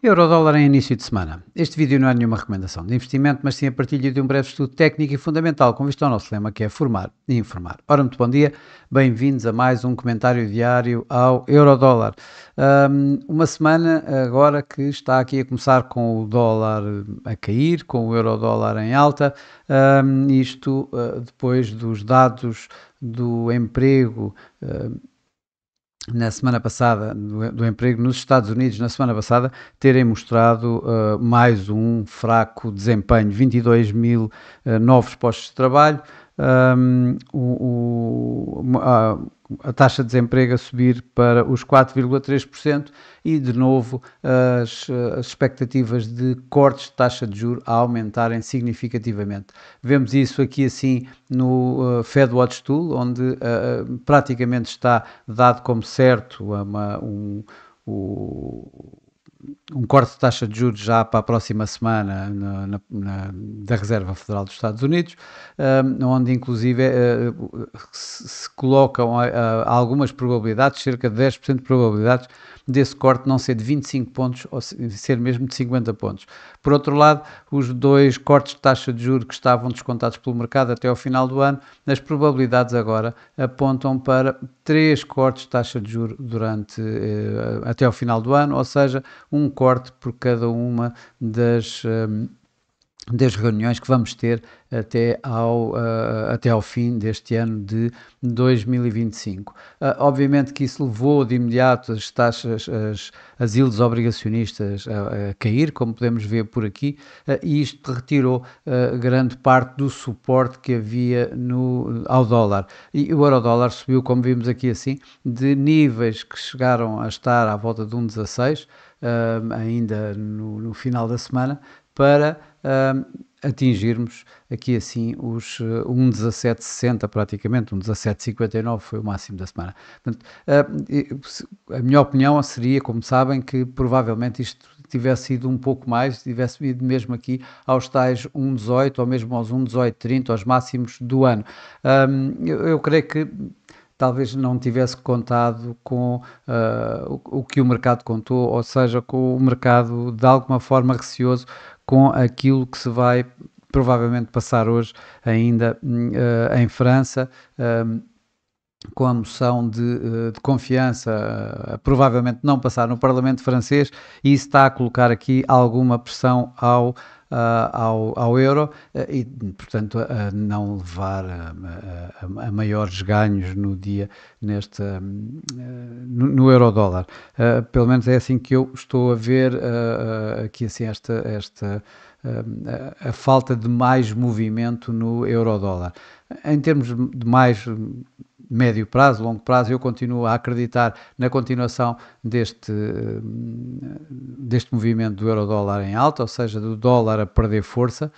Eurodólar em início de semana. Este vídeo não é nenhuma recomendação de investimento, mas sim a partilha de um breve estudo técnico e fundamental com vista ao nosso lema, que é formar e informar. Ora, muito bom dia, bem-vindos a mais um comentário diário ao Eurodólar. Uma semana agora que está aqui a começar com o dólar a cair, com o Eurodólar em alta, isto depois dos dados do emprego na semana passada, do emprego nos Estados Unidos, na semana passada, terem mostrado mais um fraco desempenho, 22 mil novos postos de trabalho, a taxa de desemprego a subir para os 4,3% e, de novo, as expectativas de cortes de taxa de juros a aumentarem significativamente. Vemos isso aqui assim no FedWatch Tool, onde praticamente está dado como certo um corte de taxa de juros já para a próxima semana da Reserva Federal dos Estados Unidos, onde inclusive se colocam algumas probabilidades, cerca de 10% de probabilidades desse corte não ser de 25 pontos ou ser mesmo de 50 pontos. Por outro lado, os dois cortes de taxa de juros que estavam descontados pelo mercado até ao final do ano, as probabilidades agora apontam para 3 cortes de taxa de juros até ao final do ano, ou seja, um corte por cada uma das reuniões que vamos ter até ao fim deste ano de 2025. Obviamente que isso levou de imediato as taxas, as yields obrigacionistas a cair, como podemos ver por aqui, e isto retirou grande parte do suporte que havia ao dólar. E o euro-dólar subiu, como vimos aqui assim, de níveis que chegaram a estar à volta de 1,16, ainda no final da semana, para atingirmos aqui assim os 1,1760 praticamente, 1,1759 foi o máximo da semana. Portanto, a minha opinião seria, como sabem, que provavelmente isto tivesse ido um pouco mais, tivesse ido mesmo aqui aos tais 1,18 ou mesmo aos 1,1830, aos máximos do ano. Eu creio que talvez não tivesse contado com o que o mercado contou, ou seja, com o mercado de alguma forma receoso com aquilo que se vai provavelmente passar hoje ainda em França, com a moção de confiança, provavelmente não passar no Parlamento francês, e isso está a colocar aqui alguma pressão ao euro e, portanto, a não levar a maiores ganhos no dia no euro-dólar. Pelo menos é assim que eu estou a ver aqui assim a falta de mais movimento no euro-dólar. Em termos de mais médio prazo, longo prazo, eu continuo a acreditar na continuação deste movimento do euro-dólar em alta, ou seja, do dólar a perder força,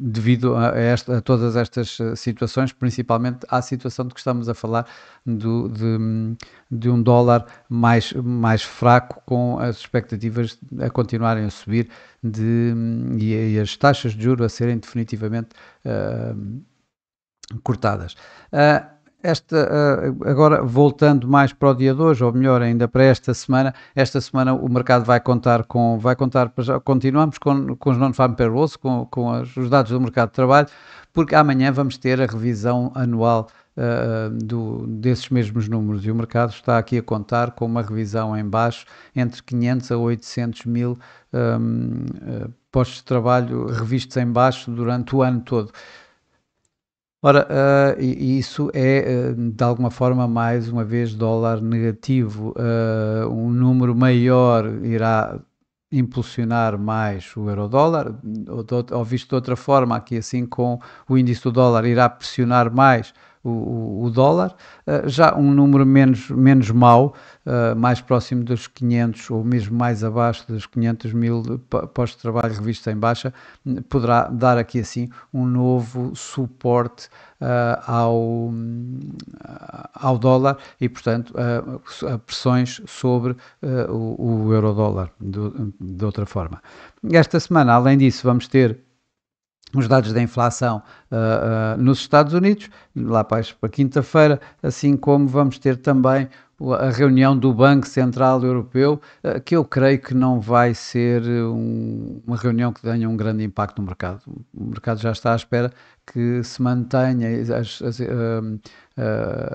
devido a todas estas situações, principalmente à situação de que estamos a falar de um dólar mais fraco, com as expectativas a continuarem a subir e as taxas de juros a serem definitivamente cortadas. Agora, voltando mais para o dia de hoje, ou melhor ainda para esta semana o mercado continuamos com os non-farm payrolls, com os dados do mercado de trabalho, porque amanhã vamos ter a revisão anual desses mesmos números, e o mercado está aqui a contar com uma revisão em baixo entre 500 a 800 mil postos de trabalho revistos em baixo durante o ano todo. Ora, isso é, de alguma forma, mais uma vez, dólar negativo. Um número maior irá impulsionar mais o euro-dólar, ou visto de outra forma, aqui assim com o índice do dólar, irá pressionar mais o dólar. Já um número menos mau, mais próximo dos 500 ou mesmo mais abaixo dos 500 mil postos de trabalho revistos em baixa, poderá dar aqui assim um novo suporte ao dólar e, portanto, a pressões sobre o euro-dólar, de outra forma. Esta semana, além disso, vamos ter os dados da inflação nos Estados Unidos, lá para quinta-feira, assim como vamos ter também a reunião do Banco Central Europeu, que eu creio que não vai ser uma reunião que tenha um grande impacto no mercado. O mercado já está à espera que se mantenha,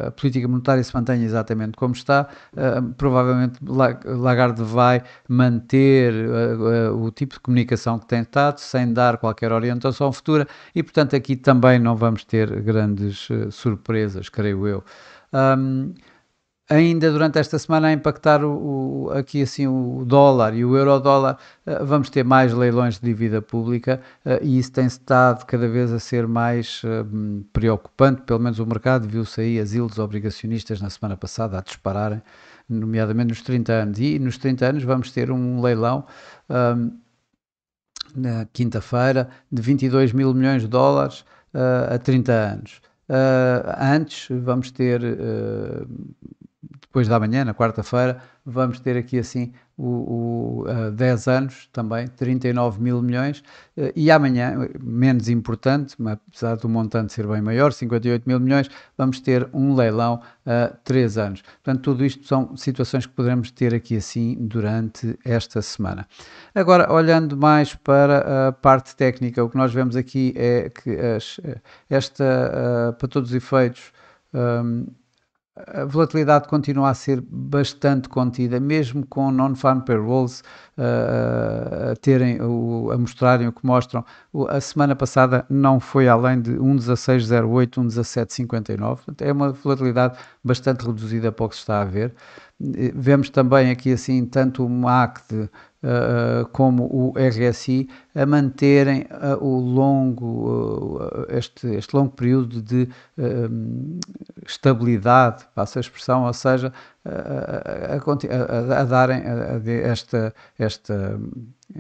a política monetária se mantenha exatamente como está. Provavelmente Lagarde vai manter o tipo de comunicação que tem estado, sem dar qualquer orientação futura, e portanto aqui também não vamos ter grandes surpresas, creio eu. Um, Ainda durante esta semana a impactar aqui assim o dólar e o euro-dólar, vamos ter mais leilões de dívida pública, e isso tem estado cada vez a ser mais preocupante, pelo menos o mercado viu-se aí as yields obrigacionistas na semana passada a dispararem, nomeadamente nos 30 anos, e nos 30 anos vamos ter um leilão na quinta-feira de 22 mil milhões de dólares a 30 anos. Antes vamos ter depois da manhã, na quarta-feira, vamos ter aqui assim 10 anos também, 39 mil milhões, e amanhã, menos importante, mas apesar do montante ser bem maior, 58 mil milhões, vamos ter um leilão a 3 anos. Portanto, tudo isto são situações que poderemos ter aqui assim durante esta semana. Agora, olhando mais para a parte técnica, o que nós vemos aqui é que para todos os efeitos, a volatilidade continua a ser bastante contida, mesmo com non-farm payrolls a mostrarem o que mostram. A semana passada não foi além de 1,1608, 1,1759, é uma volatilidade bastante reduzida para o que se está a ver. Vemos também aqui assim tanto o MACD como o RSI a manterem este longo período de estabilidade, passa a expressão, ou seja, a darem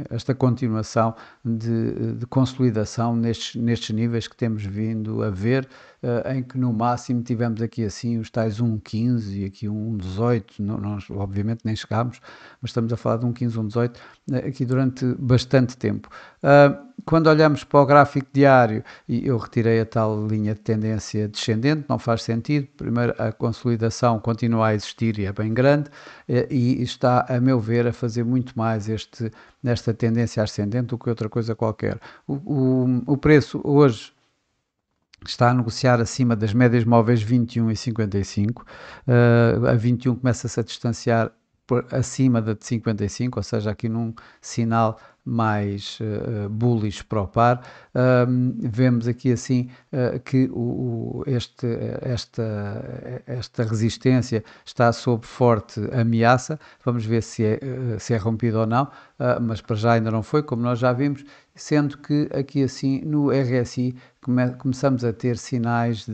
esta continuação de consolidação nestes níveis que temos vindo a ver, em que no máximo tivemos aqui assim os tais 1,15 e aqui 1,18, nós obviamente nem chegámos, mas estamos a falar de 1,15, 1,18 aqui durante bastante tempo. Quando olhamos para o gráfico diário, e eu retirei a tal linha de tendência descendente, não faz sentido. Primeiro, a consolidação continua a existir e é bem grande, e está, a meu ver, a fazer muito mais nesta tendência ascendente do que outra coisa qualquer. O preço hoje está a negociar acima das médias móveis 21 e 55. A 21 começa-se a distanciar acima da de 55, ou seja, aqui num sinal mais bullish para o par. Vemos aqui assim que esta resistência está sob forte ameaça. Vamos ver se é rompido ou não, mas para já ainda não foi, como nós já vimos, sendo que aqui assim no RSI começamos a ter sinais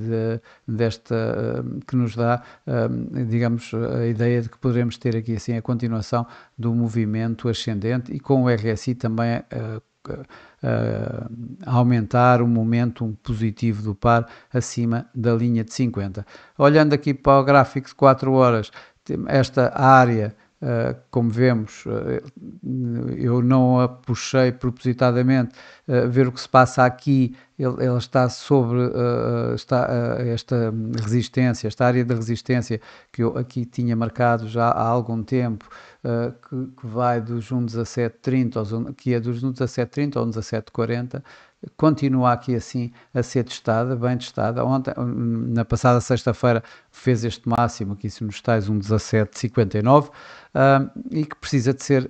que nos dá, digamos, a ideia de que poderemos ter aqui assim a continuação do movimento ascendente, e com o RSI também a aumentar o momentum positivo do par acima da linha de 50. Olhando aqui para o gráfico de 4 horas, esta área, como vemos, eu não a puxei propositadamente, ver o que se passa aqui. Ela está sobre esta resistência, esta área de resistência que eu aqui tinha marcado já há algum tempo, que vai dos 1,1730, que é dos 1,1730 ao 1,1740, continua aqui assim a ser testada, bem testada. Ontem, na passada sexta-feira, fez este máximo aqui nos tais 1,1759, e que precisa de ser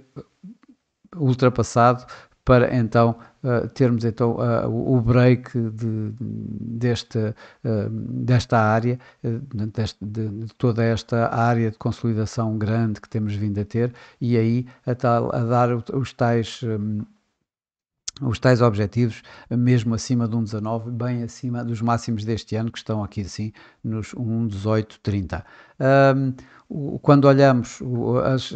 ultrapassado para então termos então o break desta área, de toda esta área de consolidação grande que temos vindo a ter, e aí a dar os tais objetivos, mesmo acima de 1,19, bem acima dos máximos deste ano, que estão aqui assim nos 1,1830. Quando olhamos as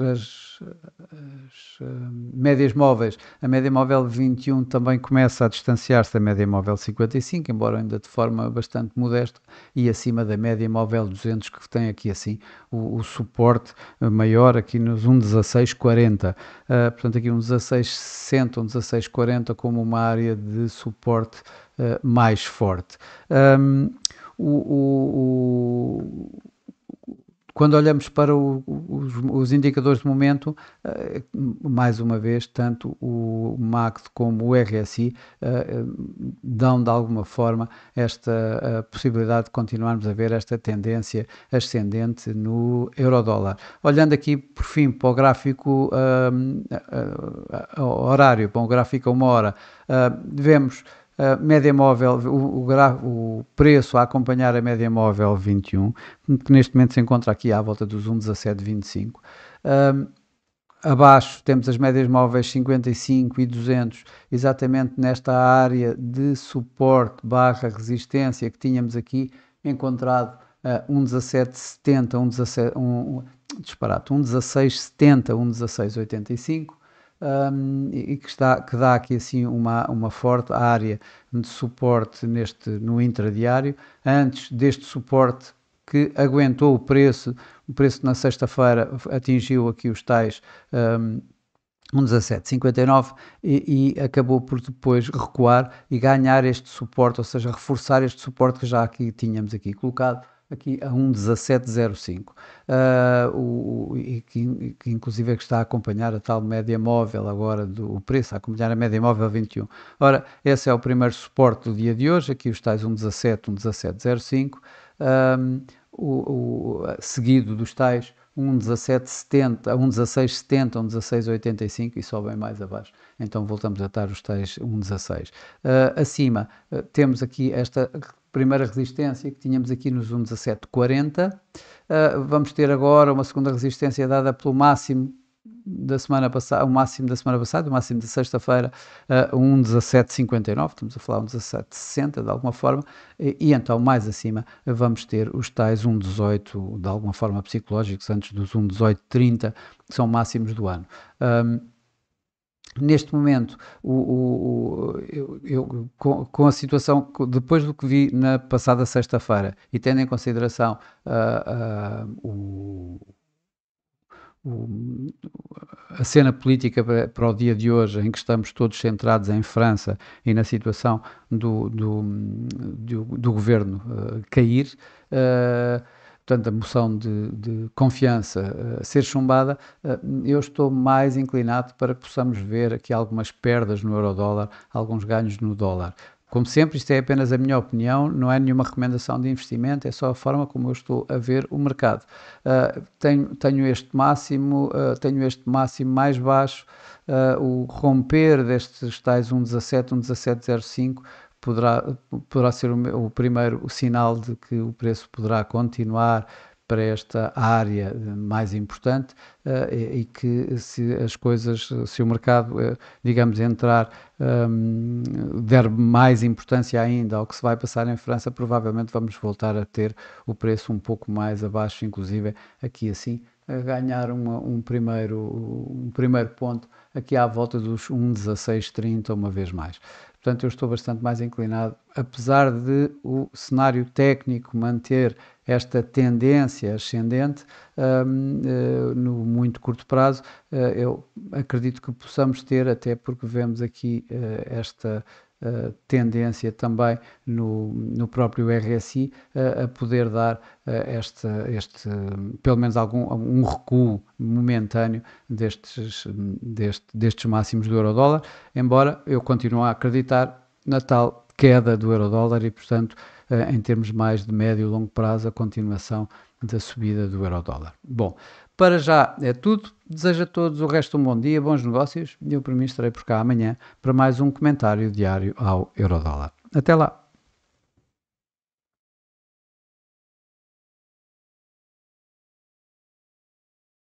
médias móveis, a média móvel 21 também começa a distanciar-se da média móvel 55, embora ainda de forma bastante modesta, e acima da média móvel 200, que tem aqui assim o suporte maior aqui nos 1,1640. Portanto, aqui um 1660, um 1640 como uma área de suporte mais forte. Quando olhamos para os indicadores de momento, mais uma vez, tanto o MACD como o RSI dão de alguma forma esta possibilidade de continuarmos a ver esta tendência ascendente no euro-dólar. Olhando aqui, por fim, para o gráfico horário, para o gráfico a uma hora, vemos média móvel, o preço a acompanhar a média móvel 21, que neste momento se encontra aqui à volta dos 1,1725. Abaixo temos as médias móveis 55 e 200, exatamente nesta área de suporte barra resistência que tínhamos aqui encontrado 1,1770, 1,1670, 1,1685. E que dá aqui assim uma forte área de suporte no intradiário, antes deste suporte que aguentou o preço na sexta-feira atingiu aqui os tais 1,1759 e acabou por depois recuar e ganhar este suporte, ou seja, reforçar este suporte que já aqui tínhamos aqui colocado, aqui a 1,1705, e que inclusive é que está a acompanhar a tal média móvel agora do preço, a acompanhar a média móvel 21. Ora, esse é o primeiro suporte do dia de hoje, aqui os tais 1,17, 1,1705, seguido dos tais 1,1770, 1,1670, 1,1685 e sobem mais abaixo. Então voltamos a estar os tais 1,16. Acima temos aqui esta primeira resistência que tínhamos aqui nos 1,1740. Vamos ter agora uma segunda resistência dada pelo máximo da semana passada, o máximo da semana passada, o máximo de sexta-feira, 1,1759, estamos a falar 1,1760 de alguma forma, e então mais acima vamos ter os tais 1,18 de alguma forma psicológicos, antes dos 1,1830, que são máximos do ano. Neste momento, com a situação, depois do que vi na passada sexta-feira e tendo em consideração a cena política para o dia de hoje, em que estamos todos centrados em França e na situação do governo cair, portanto, a moção de confiança ser chumbada, eu estou mais inclinado para que possamos ver aqui algumas perdas no euro-dólar, alguns ganhos no dólar. Como sempre, isto é apenas a minha opinião, não é nenhuma recomendação de investimento, é só a forma como eu estou a ver o mercado. Tenho este máximo mais baixo, o romper destes tais 1,17, 1,1705 poderá ser o primeiro sinal de que o preço poderá continuar para esta área mais importante, e que se o mercado, digamos, entrar, der mais importância ainda ao que se vai passar em França, provavelmente vamos voltar a ter o preço um pouco mais abaixo, inclusive aqui assim, a ganhar um primeiro ponto aqui à volta dos 1,1630 uma vez mais. Portanto, eu estou bastante mais inclinado, apesar de o cenário técnico manter esta tendência ascendente, no muito curto prazo, eu acredito que possamos ter, até porque vemos aqui esta tendência também no próprio RSI, a poder dar pelo menos um recuo momentâneo destes máximos do euro-dólar, embora eu continue a acreditar na tal queda do euro-dólar e, portanto, em termos mais de médio e longo prazo, a continuação da subida do euro-dólar. Bom, para já é tudo. Desejo a todos o resto um bom dia, bons negócios. Eu, por mim, estarei por cá amanhã para mais um comentário diário ao euro-dólar. Até lá!